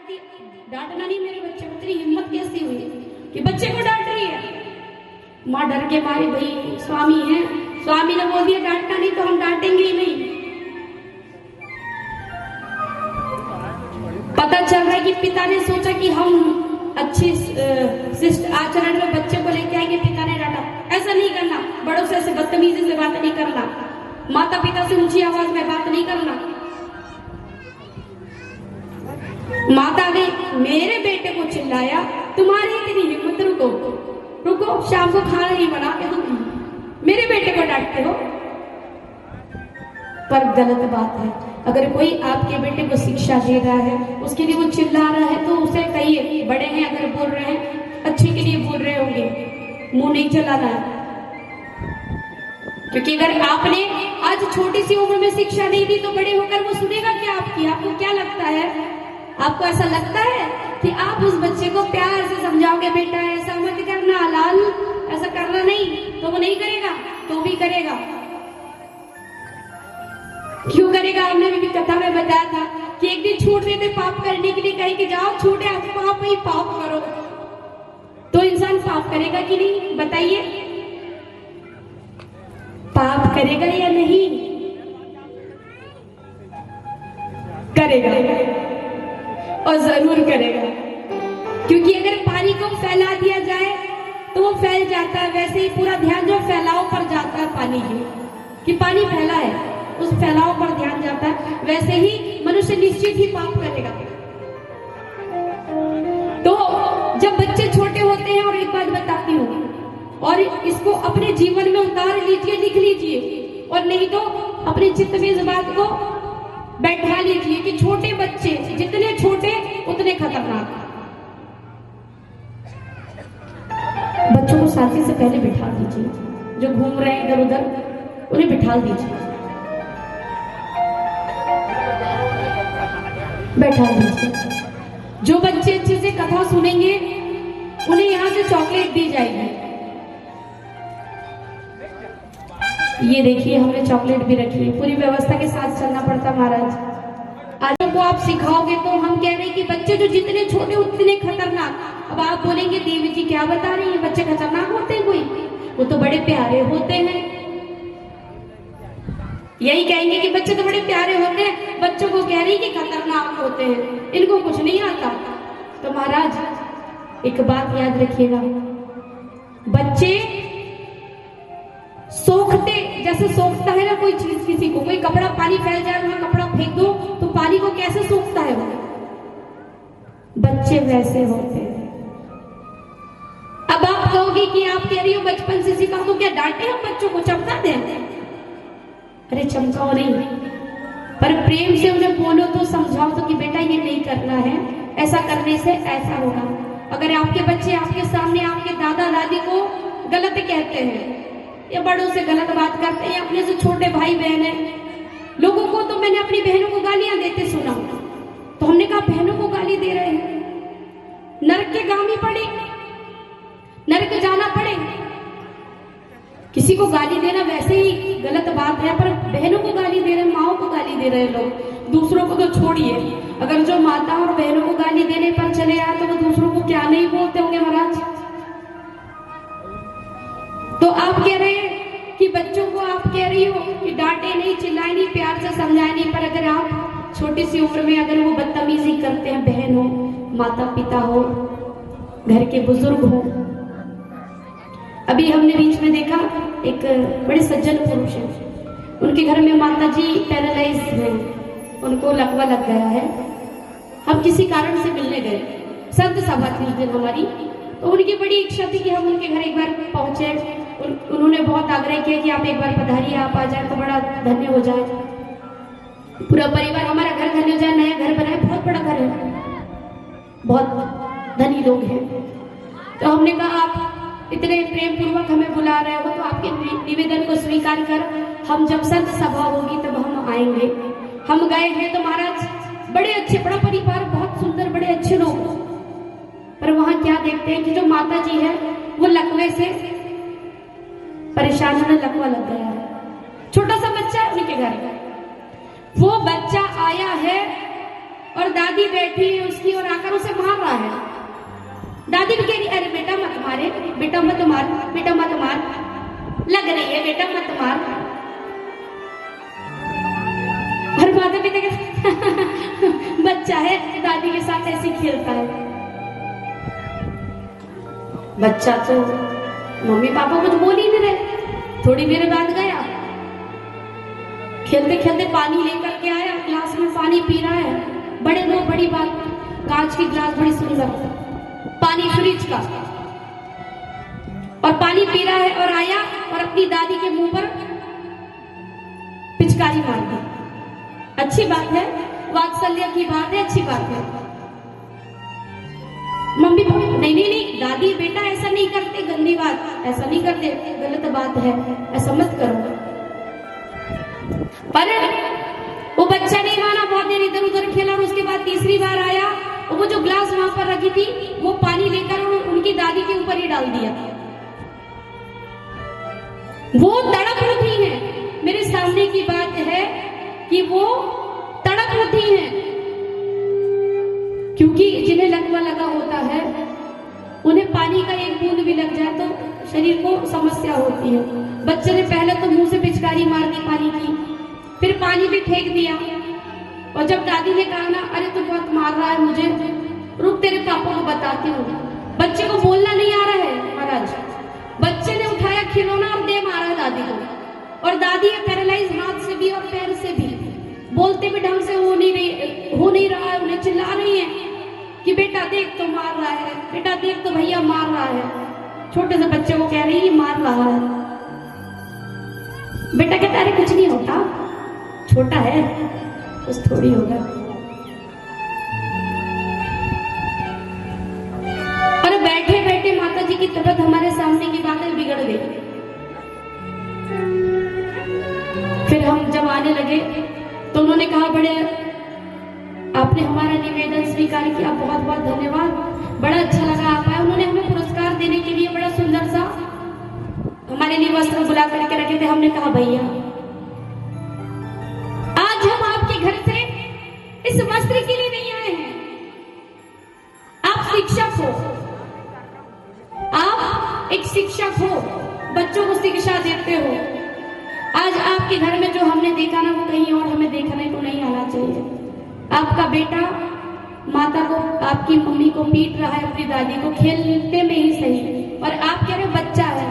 डांटती, डांटना नहीं मेरे बच्चे को, तेरी हिम्मत कैसी हुई कि बच्चे को डांट रही है। माँ डर के मारी, भाई स्वामी है, स्वामी ने बोल दिया डांटना नहीं तो हम डांटेंगे ही नहीं। पता चल रहा है कि पिता ने सोचा कि हम अच्छी शिष्ट आचरण में बच्चे को लेके आएंगे, पिता ने डांटा ऐसा नहीं करना, बड़ों से ऐसे बदतमीजी से बात नहीं करना, माता पिता से ऊंची आवाज में बात नहीं करना। माता ने मेरे बेटे को चिल्लाया, तुम्हारी इतनी हिम्मत, रुको रुको, शाम को खाना नहीं बना के तुम मेरे बेटे को डांटते हो। पर गलत बात है, अगर कोई आपके बेटे को शिक्षा दे रहा है, उसके लिए वो चिल्ला रहा है तो उसे कहिए, बड़े हैं अगर बोल रहे हैं अच्छे के लिए बोल रहे होंगे, मुंह नहीं चलाना है। क्योंकि अगर आपने आज छोटी सी उम्र में शिक्षा नहीं दी तो बड़े होकर वो सुनेगा क्या आपकी? आपको क्या लगता है? आपको ऐसा लगता है कि आप उस बच्चे को प्यार से समझाओगे, बेटा ऐसा मत करना, लाल ऐसा करना नहीं, तो वो नहीं करेगा, तो भी करेगा। क्यों करेगा? हमने भी कथा में बताया था कि एक दिन छूट रहे थे पाप करने के लिए, कहे कि जाओ छूटे आज पाप ही पाप करो, तो इंसान पाप करेगा कि नहीं? बताइए, पाप करेगा या नहीं? करेगा, और जरूर करेगा। क्योंकि अगर पानी को फैला दिया जाए तो वो फैल जाता है, वैसे ही पूरा ध्यान जो फैलाव पर जाता है पानी की, कि पानी फैला है, उस फैलाव पर ध्यान जाता है, वैसे ही मनुष्य निश्चित ही पाप करेगा। तो जब बच्चे छोटे होते हैं, और एक बात बताती हूँ, और इसको अपने जीवन में उतार लीजिए, लिख लीजिए, और नहीं तो अपने चित्त में इस बात को बैठा लीजिए कि छोटे बच्चे जितने छोटे उतने खतरनाक। बच्चों को साथी से पहले बिठा दीजिए, जो घूम रहे हैं इधर उधर उन्हें बिठा दीजिए, बैठा दीजिए। जो बच्चे अच्छे से कथा सुनेंगे उन्हें यहाँ से चॉकलेट दी जाएगी। ये देखिए हमने चॉकलेट भी रखी है, पूरी व्यवस्था के साथ चलना पड़ता महाराज। आज को आप सिखाओगे तो हम कह रहे हैं कि बच्चे जो जितने छोटे उतने खतरनाक। अब आप बोलेंगे देवी जी क्या बता रही है, बच्चे खतरनाक होते हैं कोई? वो तो बड़े प्यारे होते हैं। यही कहेंगे कि बच्चे तो बड़े प्यारे होते हैं, बच्चों को कह रही कि खतरनाक होते हैं, इनको कुछ नहीं आता। तो महाराज एक बात याद रखिएगा, बच्चे सोखते, जैसे सोखता है ना कोई चीज किसी को, कोई कपड़ा पानी फैल जाए, वहां कपड़ा फेंक दो तो पानी को कैसे सोखता है वो, बच्चे वैसे होते हैं। अब आप कहोगे कि आप कह रही हो बचपन से सीखा, तो क्या डांटे हम बच्चों को, चमका दें? अरे चमकाओ नहीं, पर प्रेम से उन्हें बोलो तो, समझाओ तो कि बेटा ये नहीं करना है, ऐसा करने से ऐसा होगा। अगर आपके बच्चे आपके सामने आपके दादा दादी को गलत कहते हैं या बड़ों से गलत बात करते हैं, या अपने से छोटे भाई बहन है, लोगों को तो मैंने अपनी बहनों को गालियां देते सुना, तो हमने कहा बहनों को गाली दे रहे हैं, नरक के गामी पड़े, नरक जाना पड़े। किसी को गाली देना वैसे ही गलत बात है, पर बहनों को गाली दे रहे हैं, माओ को गाली दे रहे हैं लोग। दूसरों को तो छोड़िए, अगर जो माता और बहनों को गाली देने पर चले आए तो वो दूसरों को क्या नहीं बोलते होंगे महाराज। तो आप कह रहे हैं कि बच्चों को आप कह रही हो कि डांटे नहीं, चिल्लाए नहीं, प्यार से समझाए नहीं, पर अगर आप छोटी सी उम्र में अगर वो बदतमीजी करते हैं, बहन हो, माता पिता हो, घर के बुजुर्ग हो। अभी हमने बीच में देखा एक बड़े सज्जन पुरुष हैं, उनके घर में माता जी पैरालाइज हैं, उनको लकवा लग गया है। हम किसी कारण से मिलने गए, संत सभा थी उस दिन हमारी, तो उनकी बड़ी इच्छा थी कि हम उनके घर एक बार पहुंचे। उन्होंने बहुत आग्रह किया कि आप एक बार पधारिए, आप आ जाए तो बड़ा धन्य हो जाए, पूरा परिवार हमारा घर धन्य हो जाए। नया घर बना है, बहुत बड़ा घर है, बहुत धनी लोग हैं। तो हमने कहा आप इतने प्रेम पूर्वक हमें बुला रहे हो तो आपके निवेदन को स्वीकार कर हम जब संत सभा होगी तब हम आएंगे। हम गए हैं तो महाराज बड़े अच्छे, बड़ा परिवार, बहुत सुंदर, बड़े अच्छे लोग, पर वहां क्या देखते हैं कि जो माता जी है वो लकवे से परेशान, उन्हें लकवा लग गया है। छोटा सा बच्चा है उनके घर, वो बच्चा आया है और दादी बैठी है उसकी और आकर उसे मार रहा है। दादी भी कह रही अरे बेटा मत मारे, बेटा मत मार, बेटा मत मार, लग रही है बेटा मत मार। और माता पिता कहते बच्चा है दादी के साथ ऐसे खेलता है। बच्चा तो मम्मी पापा कुछ बोल ही नहीं रहे। थोड़ी देर बाद गया, खेलते खेलते पानी लेकर के आया, ग्लास में पानी पी रहा है। बड़े लोग बड़ी बात, कांच की ग्लास बड़ी सुंदर, पानी फ्रिज का, और पानी पी रहा है और आया और अपनी दादी के मुंह पर पिचकारी मार दी। अच्छी बात है, वात्सल्य की बात है, अच्छी बात है। मम्मी नहीं नहीं नहीं दादी बेटा ऐसा नहीं करते, गंदी बात, ऐसा नहीं करते, गलत बात है, ऐसा मत करो। पर वो बच्चा नहीं माना, बहुत देर इधर उधर खेला और उसके बाद तीसरी बार आया और वो जो ग्लास वहां पर रखी थी वो पानी लेकर उनकी दादी के ऊपर ही डाल दिया। वो तड़प उठी है, मेरे सामने की बात है कि वो तड़प उठी है, क्योंकि जिन्हें लकवा लगा होता है उन्हें पानी का एक बूंद भी लग जाए तो शरीर को समस्या होती है। बच्चे ने पहले तो मुंह से पिचकारी मार दी पानी की, फिर पानी भी फेंक दिया, और जब दादी ने कहा ना अरे तू बहुत मार रहा है मुझे, रुक तेरे पापा को बताती हूँ। बच्चे को बोलना नहीं आ रहा है महाराज, बच्चे ने उठाया खिलौना और दे मारा दादी को, और दादी है पैरालाइज हाथ से भी और पैर से भी, बोलते भी ढंग से हो नहीं रहा है। उन्हें चिल्ला रही है कि बेटा देख तो मार रहा है, बेटा देख तो भैया मार रहा है। छोटे से बच्चे को कह रही है मार रहा है। बेटा कहता अरे कुछ नहीं होता, छोटा है, कुछ थोड़ी होगा। और बैठे बैठे माता जी की तबीयत हमारे सामने की बातें बिगड़ गई। फिर हम जब आने लगे तो उन्होंने कहा बड़े आपने हमारा निवेदन स्वीकार किया, बहुत बहुत धन्यवाद, बड़ा अच्छा लगा आप आए। उन्होंने हमें पुरस्कार देने के लिए बड़ा सुंदर सा हमारे लिए वस्त्र बुला करके रखे थे। हमने कहा भैया आज हम आपके घर से इस वस्त्र के लिए नहीं आए हैं, आप शिक्षक हो, आप एक शिक्षक हो, बच्चों को शिक्षा देते हो। आज आपके घर में जो हमने देखा ना वो कहीं और हमें देखने को नहीं आना चाहिए। आपका बेटा माता को, आपकी मम्मी को पीट रहा है, अपनी दादी को, खेलने में ही सही, और आप कह रहे हो बच्चा है।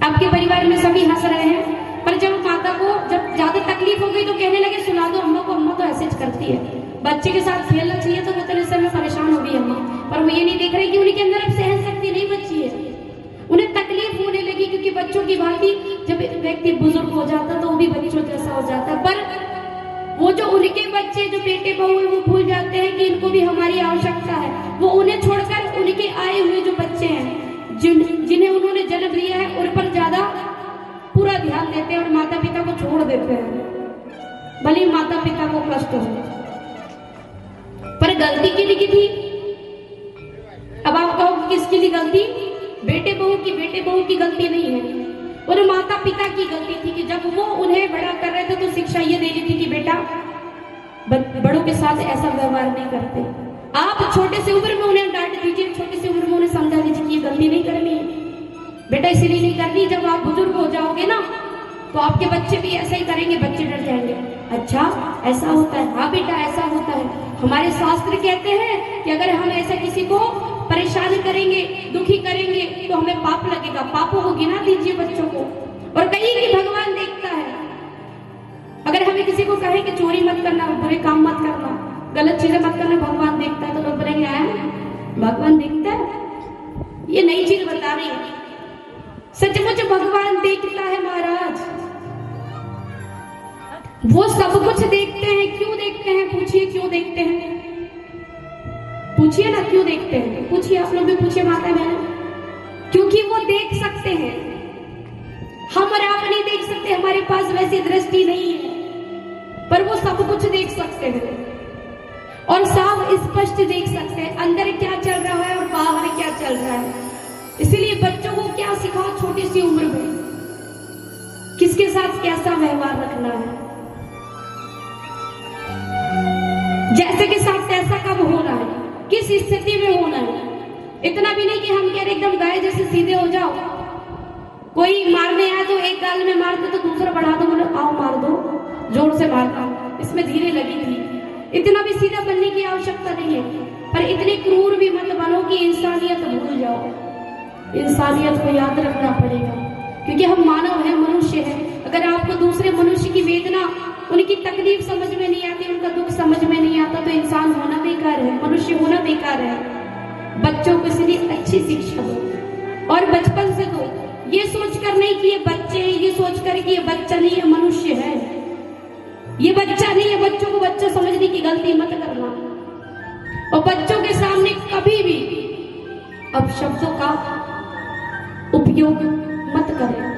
आपके परिवार में सभी हंस रहे हैं, पर जब माता को जब ज्यादा तकलीफ हो गई तो कहने लगे सुना दो अम्मा को, अम्मा तो ऐसे करती है, बच्चे के साथ खेलना चाहिए तो वो तो इस समय परेशान हो गई अम्मा। पर वो ये नहीं देख रहे कि उनके अंदर अब सहन शक्ति नहीं बची है, उन्हें तकलीफ होने लगी, क्योंकि बच्चों की भांति जब व्यक्ति बुजुर्ग हो जाता तो वो भी बच्चों जैसा हो जाता। पर वो जो उनके बच्चे जो बेटे बहू है वो भूल जाते हैं कि इनको भी हमारी आवश्यकता है। वो उन्हें छोड़कर उनके आए हुए जो बच्चे हैं जिन्हें उन्होंने जन्म दिया है उन पर ज्यादा पूरा ध्यान देते हैं और माता पिता को छोड़ देते हैं, भले माता पिता को कष्ट हो। पर गलती किसकी की थी? अब आप कहो किसकी थी गलती? बेटे बहू की गलती नहीं है, और माता पिता की गलती थी कि जब वो उन्हें बड़ा कर रहे थे तो शिक्षा ये दे रही थी कि बेटा बड़ों के साथ ऐसा व्यवहार नहीं करते। आप छोटे से उम्र में उन्हें डांट दीजिए, छोटे से उम्र में उन्हें समझा दीजिए कि ये गलती नहीं करनी है बेटा, इसलिए नहीं करनी, जब आप बुजुर्ग हो जाओगे ना तो आपके बच्चे भी ऐसा ही करेंगे, बच्चे डर जाएंगे। अच्छा ऐसा होता है? हाँ बेटा ऐसा होता है। हमारे शास्त्र कहते हैं कि अगर हम ऐसा किसी को परेशान करेंगे, दुखी करेंगे तो हमें पाप लगेगा, पापों को गिना दीजिए बच्चों को। और कहीं कि भगवान देखता है, अगर हमें किसी को कहे कि चोरी मत करना, बुरे काम मत करना, गलत चीजें मत करना, भगवान देखता है, तो लोग बोलेंगे आया भगवान देखता है, ये नई चीज बता रही है। सचमुच भगवान देखता है महाराज, वो सब कुछ देखते हैं। क्यों देखते हैं? पूछिए क्यों देखते हैं, पूछिए ना क्यों देखते हैं, पूछिए, आप लोग भी पूछिए माता बहन। क्योंकि वो देख सकते हैं, हम और आप नहीं देख सकते, हमारे पास वैसी दृष्टि नहीं है, पर वो सब कुछ देख सकते हैं और साफ स्पष्ट देख सकते हैं अंदर क्या चल रहा है और बाहर क्या चल रहा है। इसलिए बच्चों को क्या सिखाओ छोटी सी उम्र में, किसके साथ कैसा व्यवहार रखना है। जैसे के साथ तैसा कब होना है, किस स्थिति में होना है। इतना भी नहीं कि हम कह रहे एकदम गाय जैसे सीधे हो जाओ, कोई मारने आए तो एक गाल में मार दो तो दूसरा बढ़ा दो, बोलो आओ मार दो, जोर से मारना, इसमें धीरे लगी थी। इतना भी सीधा बनने की आवश्यकता नहीं है, पर इतने क्रूर भी मत बनो कि इंसानियत भूल जाओ। इंसानियत को याद रखना पड़ेगा, क्योंकि हम मानव हैं, मनुष्य हैं। अगर आपको दूसरे मनुष्य की वेदना, उनकी तकलीफ समझ में नहीं आती, उनका दुख समझ में नहीं आता, तो इंसान होना बेकार है, मनुष्य होना बेकार है। बच्चों को इसलिए अच्छी शिक्षा दो और बचपन से दो, ये सोचकर नहीं कि ये बच्चे हैं, ये सोचकर कि ये बच्चा नहीं है, मनुष्य है, ये बच्चा नहीं है। बच्चों को बच्चा समझने की गलती मत करना, और बच्चों के सामने कभी भी अपशब्दों का उपयोग मत करें।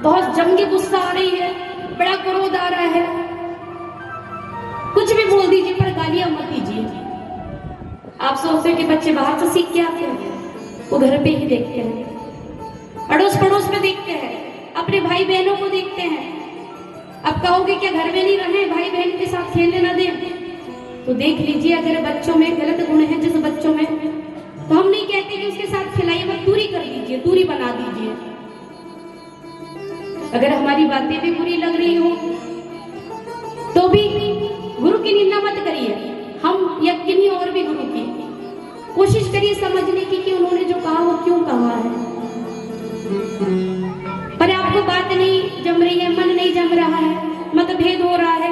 बहुत जंगी गुस्सा आ रही है, बड़ा क्रोध आ रहा है, कुछ भी बोल दीजिए पर गालियां मत दीजिए। आप सोचते हैं कि बच्चे बाहर से सीख के आते हैं, वो घर पे ही देखते हैं, अड़ोस पड़ोस में देखते हैं, अपने भाई बहनों को देखते हैं। अब कहोगे क्या घर में नहीं रहे, भाई बहन के साथ खेलने ना दें, तो देख लीजिए अगर बच्चों में गलत गुण है जैसे बच्चों में, तो हम नहीं कहते कि उसके साथ खिलाइए, मत दूरी कर लीजिए, दूरी बना दीजिए। अगर हमारी बातें भी बुरी लग रही हो तो भी गुरु की निंदा मत करिए, हम या किन्हीं और भी गुरु की कोशिश करिए समझने की कि उन्होंने जो कहा वो क्यों कहा है। पर आपको बात नहीं जम रही है, मन नहीं जम रहा है, मतभेद हो रहा है,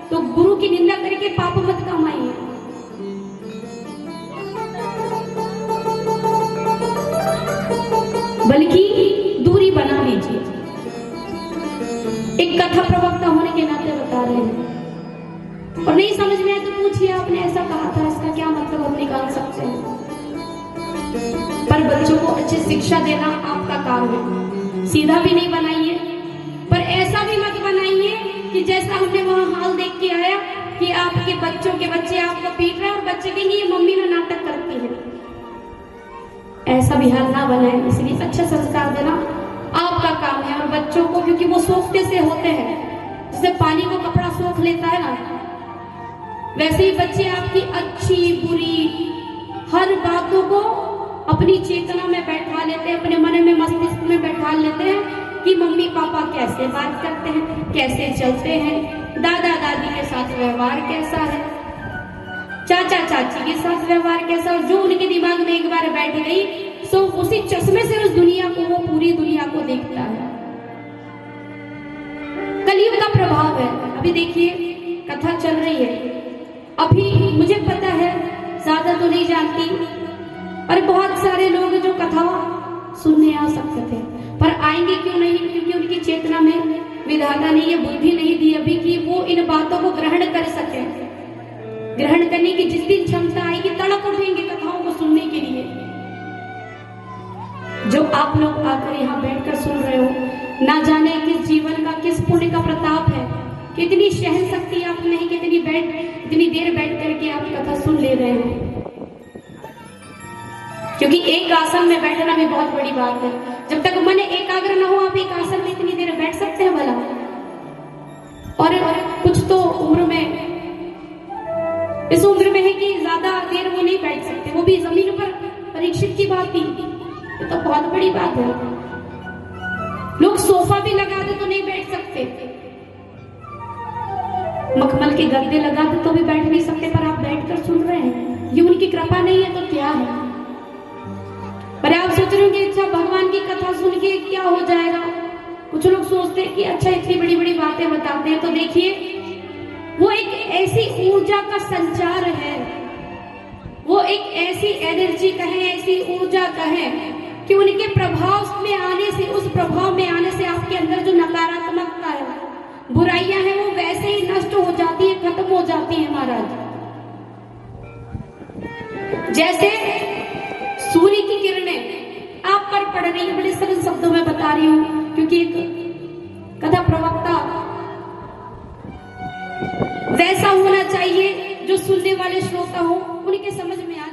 तो गुरु की निंदा करके पाप मत कमाइए। बल्कि दूरी बना लीजिए। एक कथा प्रवक्ता होने के नाते बता रहे हैं, और नहीं समझ में आए तो पूछिए, आपने ऐसा कहा था, इसका क्या मतलब हम निकाल सकते हैं। पर बच्चों को अच्छी शिक्षा देना आपका काम है। सीधा भी नहीं बनाइए, पर ऐसा भी मत बनाइए कि जैसा हमने वहां हाल देख के आया कि आपके बच्चों के बच्चे आपको पीट रहे हैं और बच्चे कहेंगे ये मम्मी ना नाटक करती है। ऐसा भी हाल ना बनाए। इसलिए अच्छा संस्कार देना आपका काम है। और बच्चों को, क्योंकि वो सोखते से होते हैं, जैसे पानी को कपड़ा सोख लेता है ना, वैसे ही बच्चे आपकी अच्छी बुरी हर बातों को अपनी चेतना में बैठा लेते हैं, अपने मन में मस्तिष्क में बैठा लेते हैं कि मम्मी पापा कैसे बात करते हैं, कैसे चलते हैं, दादा दादी के साथ व्यवहार कैसा है, चाचा चाची के साथ व्यवहार कैसा। और जो उनके दिमाग में एक बार बैठ गई तो उसी चश्मे से उस दुनिया को, वो पूरी दुनिया को देखता है। कलयुग का प्रभाव है। अभी देखिए कथा चल रही है, अभी मुझे पता है, ज्यादा तो नहीं जानती, पर बहुत सारे लोग जो कथा सुनने आ सकते थे, पर आएंगे क्यों नहीं, क्योंकि उनकी चेतना में विधाता नहीं है, बुद्धि नहीं दी अभी कि वो इन बातों को ग्रहण कर सके। ग्रहण करने की जिस दिन क्षमता आएगी, तड़प उठेंगे कथाओं को सुनने के लिए। जो आप लोग आकर यहाँ बैठकर सुन रहे हो, ना जाने किस जीवन का, किस पुण्य का प्रताप है, कितनी सहन शक्ति आप नहीं, कितनी देर बैठ करके आप कथा सुन ले रहे हैं। क्योंकि एक आसन में बैठना भी बहुत बड़ी बात है। जब तक मन एकाग्र न हो, आप एक आसन में इतनी देर बैठ सकते हैं भला? और कुछ तो उम्र में, इस उम्र में है कि ज्यादा देर वो नहीं बैठ सकते, वो भी जमीन पर परीक्षित की बात थी, ये तो बहुत बड़ी बात है। लोग सोफा भी लगा दे तो नहीं बैठ सकते, मखमल के गद्दे लगा दे तो भी बैठ नहीं सकते, पर आप बैठकर सुन रहे हैं। ये उनकी कृपा नहीं है तो क्या है? पर आप सोच रहे होंगे अच्छा भगवान की कथा सुन के क्या हो जाएगा। कुछ लोग सोचते हैं कि अच्छा इतनी बड़ी बड़ी बातें बताते हैं, तो देखिए वो एक ऐसी ऊर्जा का संचार है, वो एक ऐसी एनर्जी कहें, ऐसी ऊर्जा कहें कि उनके प्रभाव में आने से, उस प्रभाव में आने से आपके अंदर जो नकारात्मकता है, बुराइयां हैं, वो वैसे ही नष्ट हो जाती है, खत्म हो जाती है महाराज। जैसे सूर्य की किरणें आप पर पड़ रही है, बड़े सरल शब्दों में बता रही हूं, क्योंकि एक कथा प्रवक्ता वैसा होना चाहिए जो सुनने वाले श्रोता हो, उनके समझ में आ